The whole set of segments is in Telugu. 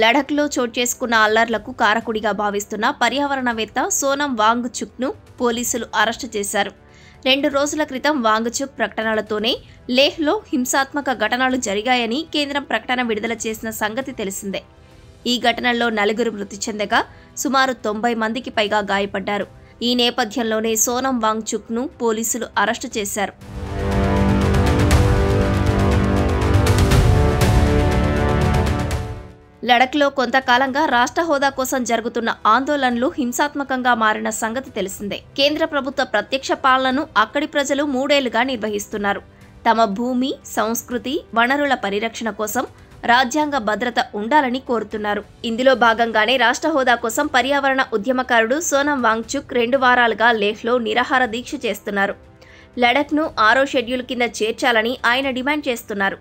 లడఖ్లో చోటు చేసుకున్న అల్లర్లకు కారకుడిగా భావిస్తున్న పర్యావరణవేత్త సోనం వాంగ్చుక్ను పోలీసులు అరెస్టు చేశారు. 2 రోజుల క్రితం వాంగ్చుక్ ప్రకటనలతోనే లేహ్లో హింసాత్మక ఘటనలు జరిగాయని కేంద్రం ప్రకటన విడుదల చేసిన సంగతి తెలిసిందే. ఈ ఘటనల్లో 4 మృతి చెందగా సుమారు 90 మందికి పైగా గాయపడ్డారు. ఈ నేపథ్యంలోనే సోనం వాంగ్చుక్ను పోలీసులు అరెస్టు చేశారు. లడఖ్లో కొంతకాలంగా రాష్ట్ర హోదా కోసం జరుగుతున్న ఆందోళనలు హింసాత్మకంగా మారిన సంగతి తెలిసిందే. కేంద్ర ప్రభుత్వ ప్రత్యక్ష పాలనను అక్కడి ప్రజలు 3 ఏళ్లుగా నిర్వహిస్తున్నారు. తమ భూమి, సంస్కృతి, వనరుల పరిరక్షణ కోసం రాజ్యాంగ భద్రత ఉండాలని కోరుతున్నారు. ఇందులో భాగంగానే రాష్ట్ర హోదా కోసం పర్యావరణ ఉద్యమకారుడు సోనం వాంగ్చుక్ 2 వారాలుగా లేహ్లో నిరాహార దీక్ష చేస్తున్నారు. లడఖ్ను 6వ షెడ్యూల్ కింద చేర్చాలని ఆయన డిమాండ్ చేస్తున్నారు.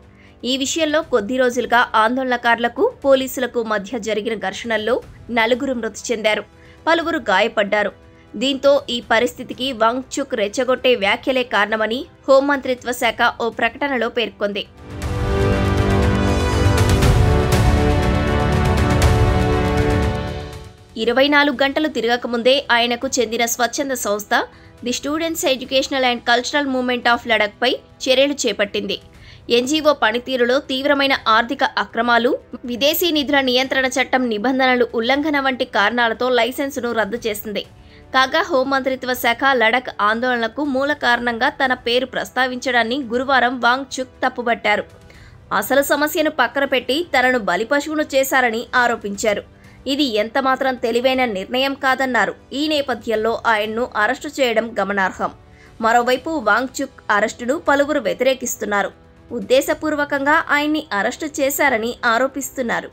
ఈ విషయంలో కొద్ది రోజులుగా ఆందోళనకారులకు, పోలీసులకు మధ్య జరిగిన ఘర్షణల్లో 4 మృతి చెందారు, పలువురు గాయపడ్డారు. దీంతో ఈ పరిస్థితికి వాంగ్చుక్ రెచ్చగొట్టే వ్యాఖ్యలే కారణమని హోంమంత్రిత్వ శాఖ ఓ ప్రకటనలో పేర్కొంది. ఇరవై 24 గంటలు తిరగకముందే ఆయనకు చెందిన స్వచ్ఛంద సంస్థ the students educational and cultural movement of లడఖ్పై చర్యలు చేపట్టింది. ఎన్జీఓ పనితీరులో తీవ్రమైన ఆర్థిక అక్రమాలు, విదేశీ నిధుల నియంత్రణ చట్టం నిబంధనలు ఉల్లంఘన వంటి కారణాలతో లైసెన్సును రద్దు చేసింది. కాగా హోంమంత్రిత్వ శాఖ లడఖ్ ఆందోళనకు మూల కారణంగా తన పేరు ప్రస్తావించడాన్ని గురువారం వాంగ్చుక్ తప్పుబట్టారు. అసలు సమస్యను పక్కన పెట్టి తనను బలిపశువును చేశారని ఆరోపించారు. ఇది ఎంతమాత్రం తెలివైన నిర్ణయం కాదన్నారు. ఈ నేపథ్యంలో ఆయన్ను అరెస్టు చేయడం గమనార్హం. మరోవైపు వాంగ్చుక్ అరెస్టును పలువురు వ్యతిరేకిస్తున్నారు. ఉద్దేశపూర్వకంగా ఆయన్ని అరెస్టు చేశారని ఆరోపిస్తున్నారు.